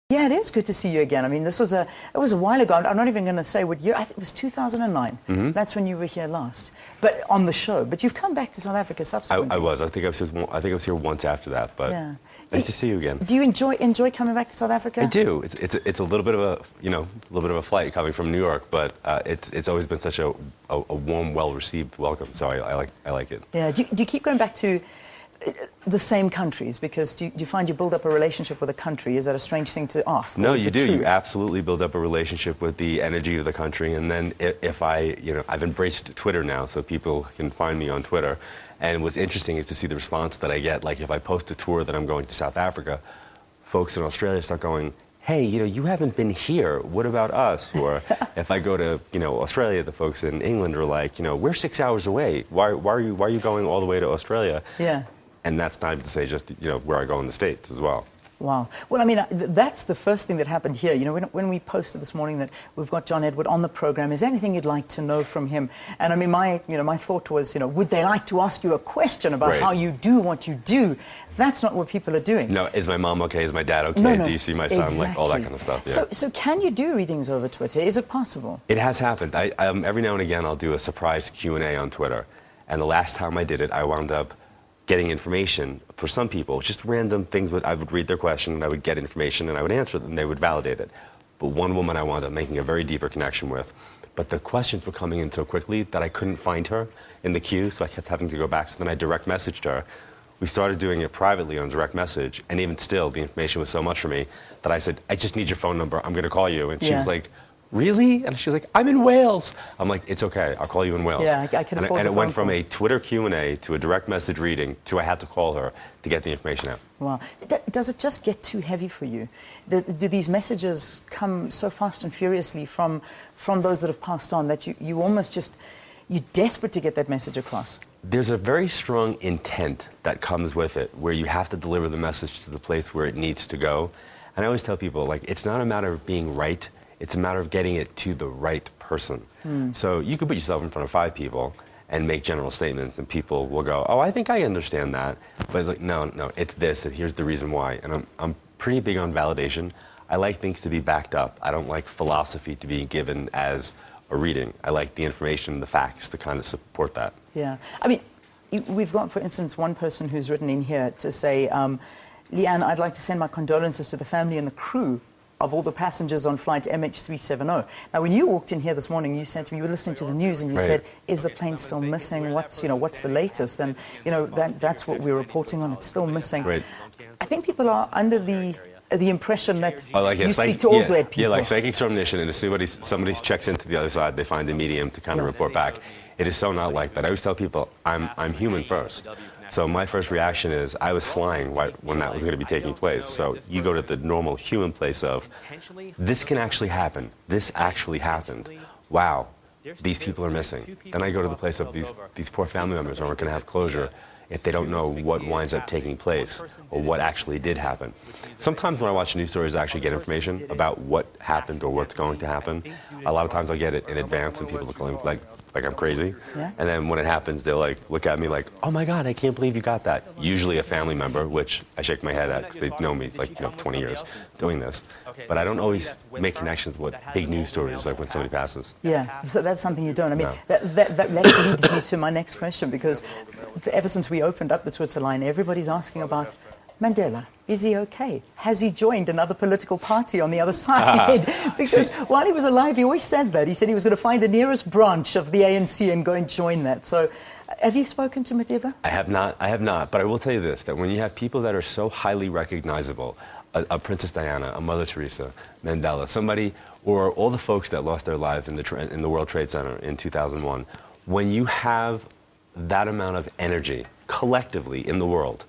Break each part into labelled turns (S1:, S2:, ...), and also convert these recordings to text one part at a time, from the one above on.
S1: Yeah, it is good to see you again. I mean, it was a while ago. I'm not even going to say what year. I think it was 2009.
S2: Mm-hmm.
S1: That's when you were here last, but on the show. But you've come back to South Africa subsequently.
S2: I was. I think I was here once after that. But
S1: yeah.
S2: Nice to see you again.
S1: Do you enjoy coming back to South Africa?
S2: I do. It's a little bit of a flight coming from New York, but it's always been such a warm, well-received welcome. So I like it.
S1: Yeah. Do you keep going back to the same countries? Because do you find you build up a relationship with a country? Is that a strange thing to ask?
S2: No, you do. You absolutely build up a relationship with the energy of the country. And then if I've embraced Twitter now, so people can find me on Twitter. And what's interesting is to see the response that I get. Like if I post a tour that I'm going to South Africa, folks in Australia start going, hey, you haven't been here. What about us? Or if I go to, Australia, the folks in England are like, we're 6 hours away. Why are you going all the way to Australia?
S1: Yeah.
S2: And that's not even to say just, where I go in the States as well.
S1: Wow. Well, I mean, that's the first thing that happened here. When we posted this morning that we've got John Edward on the program, is there anything you'd like to know from him? And I mean, my thought was, would they like to ask you a question about
S2: right.
S1: how you do what you do? That's not what people are doing.
S2: No, is my mom okay? Is my dad okay?
S1: No,
S2: do you see my son?
S1: exactly.
S2: Like all that kind of stuff. Yeah.
S1: So can you do readings over Twitter? Is it possible?
S2: It has happened. I every now and again, I'll do a surprise Q&A on Twitter. And the last time I did it, I wound up getting information for some people, just random things. I would read their question and I would get information and I would answer it and they would validate it. But one woman I wound up making a very deeper connection with, but the questions were coming in so quickly that I couldn't find her in the queue, so I kept having to go back. So then I direct messaged her. We started doing it privately on direct message, and even still, the information was so much for me that I said, I just need your phone number, I'm gonna call you. And she was like, really? And she's like, I'm in Wales. I'm like, it's okay, I'll call you in Wales.
S1: Yeah, I can afford
S2: And it went from
S1: call.
S2: a Twitter Q&A to a direct message reading to I had to call her to get the information out.
S1: Wow. Does it just get too heavy for you? Do these messages come so fast and furiously from those that have passed on that you almost just, you're desperate to get that message across?
S2: There's a very strong intent that comes with it, where you have to deliver the message to the place where it needs to go. And I always tell people, like, it's not a matter of being right, it's a matter of getting it to the right person. So you could put yourself in front of 5 people and make general statements and people will go, oh, I think I understand that. But it's like, no, it's this, and here's the reason why. And I'm pretty big on validation. I like things to be backed up. I don't like philosophy to be given as a reading. I like the information, the facts to kind of support that.
S1: Yeah. I mean, we've got, for instance, one person who's written in here to say, Leanne, I'd like to send my condolences to the family and the crew of all the passengers on flight MH370. Now, when you walked in here this morning, you said to me, you were listening to the news and you said, is the plane still missing? What's the latest? And, that's what we're reporting on. It's still missing.
S2: Right.
S1: I think people are under the impression that you speak
S2: like,
S1: to all dead people.
S2: Yeah, like psychic extermination, and as somebody checks into the other side, they find a medium to kind of report back. It is so not like that. I always tell people, I'm human first. So my first reaction is, I was flying when that was going to be taking place. So you go to the normal human place of, this can actually happen. This actually happened. Wow, these people are missing. Then I go to the place of these poor family members aren't going to have closure if they don't know what winds up taking place or what actually did happen. Sometimes when I watch news stories, I actually get information about what happened or what's going to happen. A lot of times I get it in advance and people look like I'm crazy.
S1: Yeah.
S2: And then when it happens, they'll look at me like, oh my God, I can't believe you got that. Usually a family member, which I shake my head at because they've known me 20 years doing this. But I don't always make connections with big news stories like when somebody passes.
S1: Yeah, so that's something you don't. I mean,
S2: No.
S1: that leads me to my next question, because ever since we opened up the Twitter line, everybody's asking about Mandela. Is he okay? Has he joined another political party on the other side? Because while he was alive, he always said that. He said he was going to find the nearest branch of the ANC and go and join that. So have you spoken to Mandela?
S2: I have not. But I will tell you this, that when you have people that are so highly recognizable, a Princess Diana, a Mother Teresa, Mandela, somebody, or all the folks that lost their lives in the World Trade Center in 2001, when you have that amount of energy collectively in the world,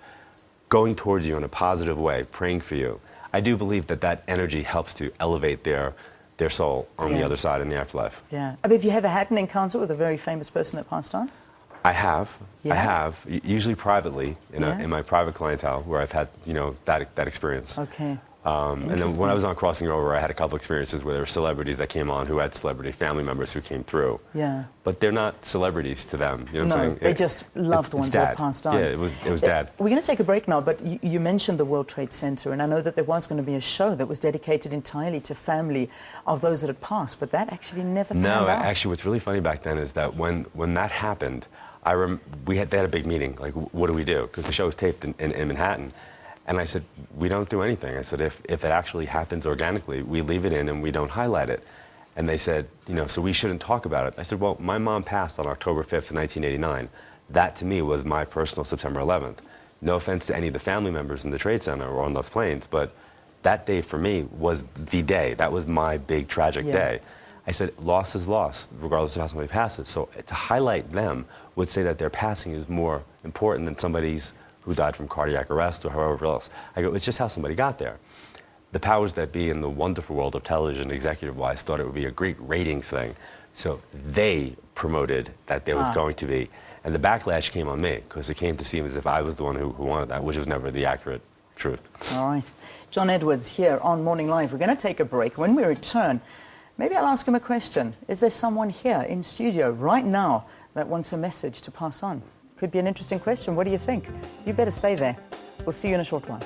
S2: going towards you in a positive way, praying for you, I do believe that energy helps to elevate their soul on the other side in the afterlife.
S1: Yeah. I mean, have you ever had an encounter with a very famous person that passed on?
S2: I have.
S1: Yeah.
S2: I have. Usually privately, in my private clientele, where I've had, that experience.
S1: Okay.
S2: And then when I was on Crossing Over, I had a couple experiences where there were celebrities that came on who had celebrity family members who came through.
S1: Yeah.
S2: But they're not celebrities to them. You know what I'm saying?
S1: They're just loved ones that have passed on.
S2: Yeah, it was Dad.
S1: We're going to take a break now, but you mentioned the World Trade Center, and I know that there was going to be a show that was dedicated entirely to family of those that had passed, but that actually never panned out.
S2: No, actually, what's really funny back then is that when that happened, they had a big meeting, like, what do we do? Because the show was taped in Manhattan. And I said, we don't do anything. I said, if it actually happens organically, we leave it in and we don't highlight it. And they said, so we shouldn't talk about it. I said, well, my mom passed on October 5th, 1989. That, to me, was my personal September 11th. No offense to any of the family members in the Trade Center or on those planes, but that day for me was the day. That was my big, tragic day. I said, loss is loss, regardless of how somebody passes. So to highlight them would say that their passing is more important than somebody's who died from cardiac arrest or however else. I go, it's just how somebody got there. The powers that be in the wonderful world of television, executive-wise, thought it would be a great ratings thing. So they promoted that there was going to be. And the backlash came on me, because it came to seem as if I was the one who wanted that, which was never the accurate truth.
S1: All right. John Edwards here on Morning Live. We're going to take a break. When we return, maybe I'll ask him a question. Is there someone here in studio right now that wants a message to pass on? Could be an interesting question. What do you think? You better stay there. We'll see you in a short while.